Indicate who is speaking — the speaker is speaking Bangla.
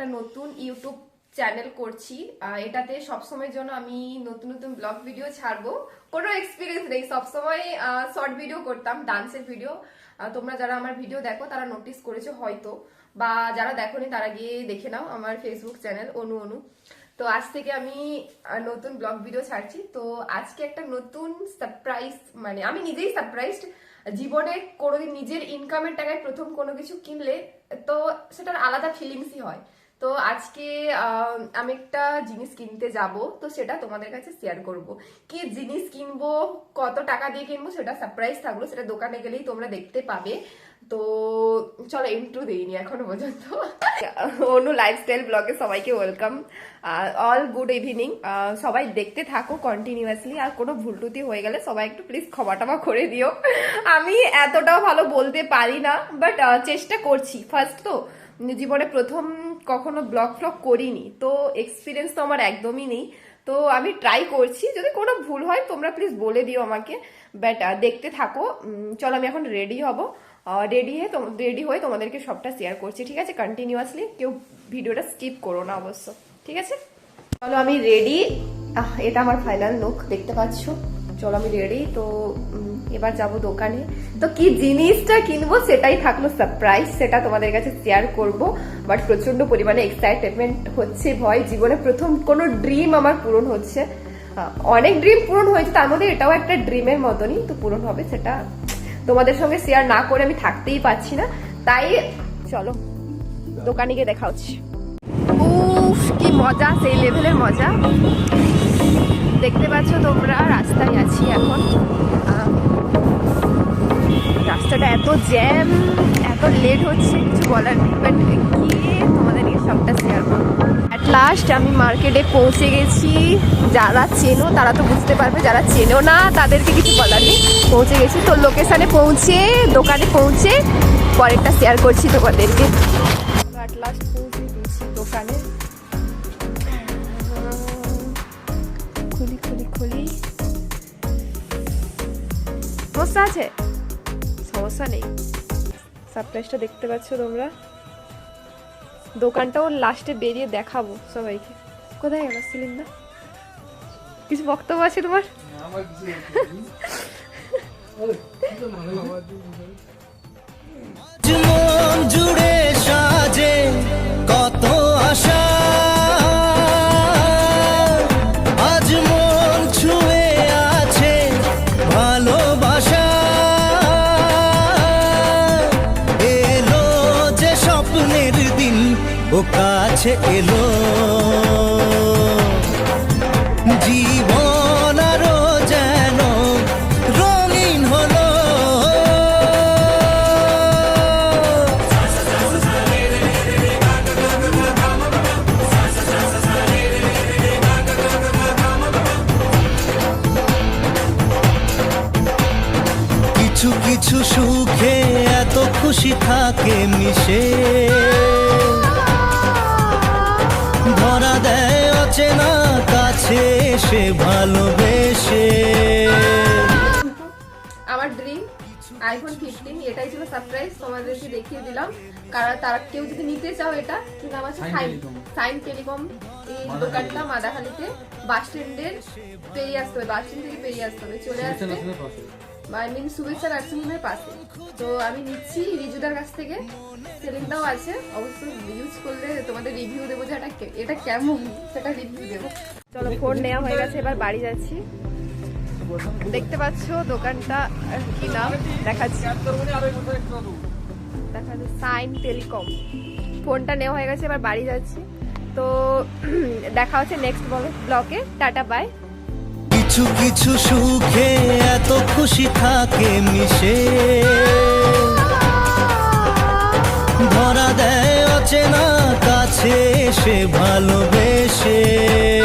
Speaker 1: একটা নতুন ইউটিউব চ্যানেল করছি। এটাতে সবসময়ের জন্য আমি নতুন নতুন ব্লগ ভিডিও ছাড়বো। কোনো এক্সপিরিয়েন্স নেই, সবসময় শর্ট ভিডিও করতাম, ডান্সের ভিডিও। তোমরা যারা আমার ভিডিও দেখো তারা নোটিস করেছো হয়তো, বা যারা দেখোনি তারা গিয়ে দেখে নাও আমার ফেসবুক চ্যানেল অনু অনু। তো আজ থেকে আমি নতুন ব্লগ ভিডিও ছাড়ছি। তো আজকে একটা নতুন সারপ্রাইজ, মানে আমি নিজেই সারপ্রাইজড। জীবনে কোনোদিন নিজের ইনকামের টাকায় প্রথম কোনো কিছু কিনলে তো সেটার আলাদা ফিলিংসই হয়। তো আজকে আমি একটা জিনিস কিনতে যাব, তো সেটা তোমাদের কাছে শেয়ার করব। কি জিনিস কিনবো, কত টাকা দিয়ে কিনবো, সেটা সারপ্রাইজ থাকলো, সেটা দোকানে গেলেই তোমরা দেখতে পাবে। তো চলো ইন্ট্রো দিইনি এখনো পর্যন্ত। অনু লাইফস্টাইল ব্লগে সবাইকে ওয়েলকাম, অল গুড ইভিনিং। সবাই দেখতে থাকো কন্টিনিউয়াসলি, আর কোনো ভুল টুতি হয়ে গেলে সবাই একটু প্লিজ ক্ষমা টমা করে দিও। আমি এতটাও ভালো বলতে পারি না, বাট চেষ্টা করছি। ফার্স্ট তো জীবনে প্রথম কখনো ব্লগ ফ্লগ করিনি, তো এক্সপিরিয়েন্স তো আমার একদমই নেই। তো আমি ট্রাই করছি, যদি কোনো ভুল হয় তোমরা প্লিজ বলে দিও আমাকে। বাট দেখতে থাকো। চলো আমি এখন রেডি হব, রেডি হয়ে তোমাদেরকে সবটা শেয়ার করছি, ঠিক আছে? কন্টিনিউয়াসলি কেউ ভিডিওটা স্কিপ করো না অবশ্য, ঠিক আছে? চলো আমি রেডি। এটা আমার ফাইনাল লুক, দেখতে পাচ্ছ। চলো আমি রেডি। তো এবার যাব দোকানে। তো কি জিনিসটা কিনবো সেটাই থাকলো সারপ্রাইজ, সেটা তোমাদের কাছে শেয়ার করব। বাট প্রচন্ড পরিমাণে এক্সাইটমেন্ট হচ্ছে, ভয়। জীবনে প্রথম কোনো ড্রিম আমার পূরণ হচ্ছে। অনেক ড্রিম পূরণ হয়েছে, তার মধ্যে এটাও একটা ড্রিমের মতনই তো পূরণ হবে। সেটা তোমাদের সঙ্গে শেয়ার না করে আমি থাকতেই পারছি না, তাই চলো দোকানে গিয়ে দেখা হচ্ছে। উফ কি মজা, সেই লেভেলের মজা। দেখতে পাচ্ছ তোমরা, রাস্তায় আছি এখন। রাস্তাটা এত জ্যাম, এত লেট হচ্ছে, কিছু বলার নেই। বাট গিয়ে তোমাদেরকে সবটা শেয়ার করবো। অ্যাট লাস্ট আমি মার্কেটে পৌঁছে গেছি। যারা চেনো তারা তো বুঝতে পারবে, যারা চেনো না তাদেরকে কিছু বলার নেই। পৌঁছে গেছি, তো লোকেশানে পৌঁছে, দোকানে পৌঁছে পরেরটা শেয়ার করছি তোমাদেরকে। অ্যাট লাস্ট পৌঁছে গেছি দোকানে। খুলি সমস্যা আছে? সমস্যা নেই। সারপ্রাইজটা দেখতে পাচ্ছ তোমরা। দোকানটাও লাস্টে বেরিয়ে দেখাবো সবাইকে। কোথায় গেল সিলিন্ডার? কিছু বক্তব্য আছে তোমার?
Speaker 2: জুড়ে সাজে কত আশা, আজ মন ছুঁয়ে আছে ভালোবাসা। এলো যে স্বপ্নের দিন, ও কাছে এলো। জীবন আরো যেন রঙিন হলো। কিছু কিছু সুখে এত খুশি থাকে মিশে, ধরা দেয় অচেনা কাছে সে ভালোবেসে।
Speaker 1: আমার ড্রিম আইফোন 15, এটাই ছিল সারপ্রাইজ, তোমাদেরকে দেখিয়ে দিলাম। কারণ তারা কেউ যদি নিতে চাও, এটা কি নাম আছে, সাইন টেলিকম। এই দোকানটা মাদাখালীতে বাস স্ট্যান্ডের পেরিয়ে আসতে হবে, বাস স্ট্যান্ড থেকে পেরিয়ে আসতে হবে, চলে আসবে শুভেচ্ছা নার্সিংহোমের পাশে। তো আমি নিচ্ছি রিজুদার কাছ থেকে, সেলিংটাও আছে। অবশ্যই ইউজ করলে তোমাদের রিভিউ দেবো যে এটা কেমন, সেটা রিভিউ দেবো। চলো ফোন নেওয়া হয়ে গেছে, এবার বাড়ি যাচ্ছি। দেখতে পাচ্ছ দোকানটা কি নাম দেখাচ্ছি, সাইন টেলিকম। ফোনটা নেওয়া হয়ে গেছে, এবার বাড়ি যাচ্ছি। তো দেখা হচ্ছে নেক্সট ব্লগে। Tata bye.
Speaker 2: কিছু কিছু সুখে এত খুশি থাকে মিশে, ধরা দেয় অচেনা কাছে সে ভালোবেসে।